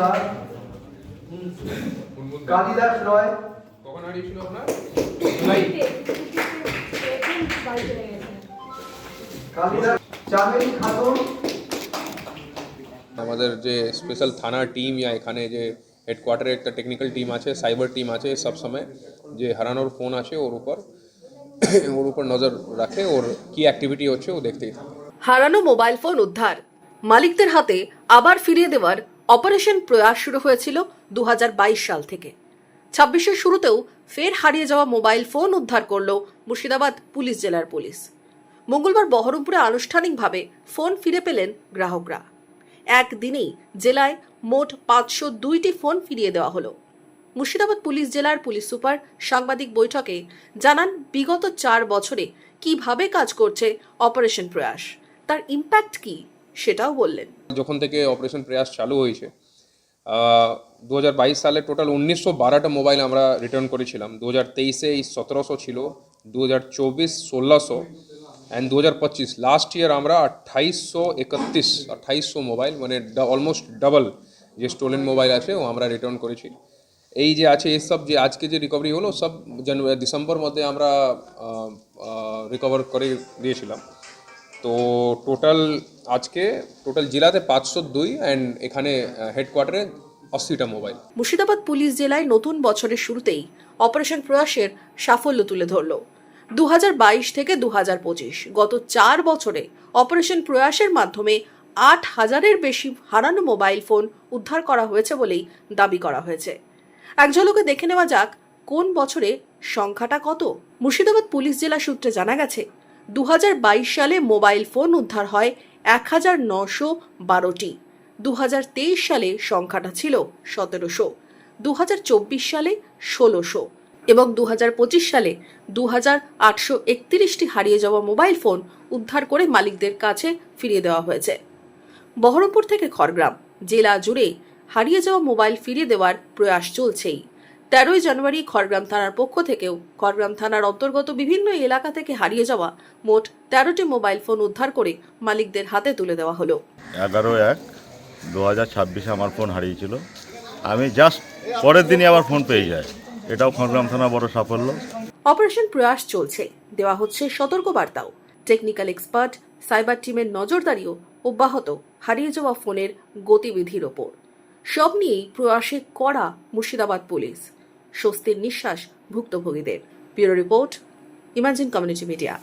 দাস, কালিদাস রয়, কখন হারিয়েছিল আপনার? কালিদাস, চামেলি খাতুন। আমাদের যে স্পেশাল থানা টিম या এখানে যে হেডকোয়ার্টারে একটা টেকনিক্যাল টিম আছে, সাইবার টিম আছে, সব সময় যে হারানোর ফোন আছে ওর উপর নজর রাখে, ওর কি অ্যাক্টিভিটি হচ্ছে ও দেখতেই থাকে। হারানো মোবাইল ফোন উদ্ধার, মালিকদের হাতে আবার ফিরিয়ে দেওয়ার অপারেশন প্রয়াস শুরু হয়েছিল 2022 সাল থেকে। 26-এর শুরুতেও ফের হারিয়ে যাওয়া মোবাইল ফোন উদ্ধার করল মুর্শিদাবাদ পুলিশ জেলার পুলিশ। মঙ্গলবার বহরমপুরে আনুষ্ঠানিকভাবে ফোন ফিরে পেলেন গ্রাহকরা। একদিনেই জেলায় মোট 502টি ফোন ফিরিয়ে দেওয়া হলো। মুর্শিদাবাদ পুলিশ জেলার পুলিশ সুপার সাংবাদিক বৈঠকে জানান বিগত 4 বছরে কিভাবে কাজ করছে অপারেশন প্রয়াস, তার ইম্প্যাক্ট কি সেটাও বললেন। যখন থেকে অপারেশন প্রয়াস চালু হয়েছে 2022 সালে টোটাল 1912টা মোবাইল আমরা রিটার্ন করেছিলাম। 2023-এ 1700 ছিল, 2024 1600 অ্যান্ড 2025 লাস্ট ইয়ার আমরা 2831 মোবাইল, মানে অলমোস্ট ডাবল যে স্টোলেন মোবাইল আছে ও আমরা রিটার্ন করেছি। এই যে আছে এইসব যে আজকে যে রিকভারি হলো সব ডিসেম্বর মধ্যে আমরা রিকভার করে দিয়েছিলাম। তো আজকে টোটাল জেলাতে 502 অ্যান্ড এখানে হেডকোয়ার্টারে 80টা মোবাইল। মুর্শিদাবাদ পুলিশ জেলায় নতুন বছরের শুরুতেই অপারেশন প্রয়াসের সাফল্য তুলে ধরল। 2022 থেকে 2025 গত 4 বছরে অপারেশন প্রয়াসের মাধ্যমে 8,000-এর বেশি হারানো মোবাইল ফোন উদ্ধার করা হয়েছে বলেই দাবি করা হয়েছে। এক ঝলকে দেখে নেওয়া যাক কোন বছরে সংখ্যাটা কত। মুর্শিদাবাদ পুলিশ জেলা সূত্রে জানা গেছে 2022 সালে মোবাইল ফোন উদ্ধার হয় 1912টি, 2023 সালে সংখ্যাটা ছিল 1700, 2024 সালে 1600 এবং 2025 সালে 2831টি হারিয়ে যাওয়া মোবাইল ফোন উদ্ধার করে মালিকদের কাছে ফিরিয়ে দেওয়া হয়েছে। বহরমপুর থেকে খড়গ্রাম জেলা জুড়ে হারিয়ে যাওয়া মোবাইল ফিরিয়ে দেওয়ার প্রয়াস চলছেই। 13 জানুয়ারি খড়গ্রাম থানার পক্ষ থেকেও খড়গ্রাম থানার অন্তর্গত বিভিন্ন এলাকা থেকে হারিয়ে যাওয়া মোট 13টি মোবাইল ফোন উদ্ধার করে মালিকদের হাতে তুলে দেওয়া হলো। 11/1/2026 আমার ফোন হারিয়েছিল, আমি জাস্ট পরের দিনই আবার ফোন পেয়ে যাই, এটাও খড়গ্রাম থানা বড় সাফল্য। অপারেশন প্রয়াস চলছে, দেওয়া হচ্ছে সতর্কবার্তাও। টেকনিক্যাল এক্সপার্ট সাইবার টিমের নজরদারিও অব্যাহত হারিয়ে যাওয়া ফোনের গতিবিধির ওপর। সব নিয়েই প্রয়াসে কড়া মুর্শিদাবাদ পুলিশ। স্বস্তির নিঃশ্বাস ভুক্তভোগীদের। Bureau report, imagine community media.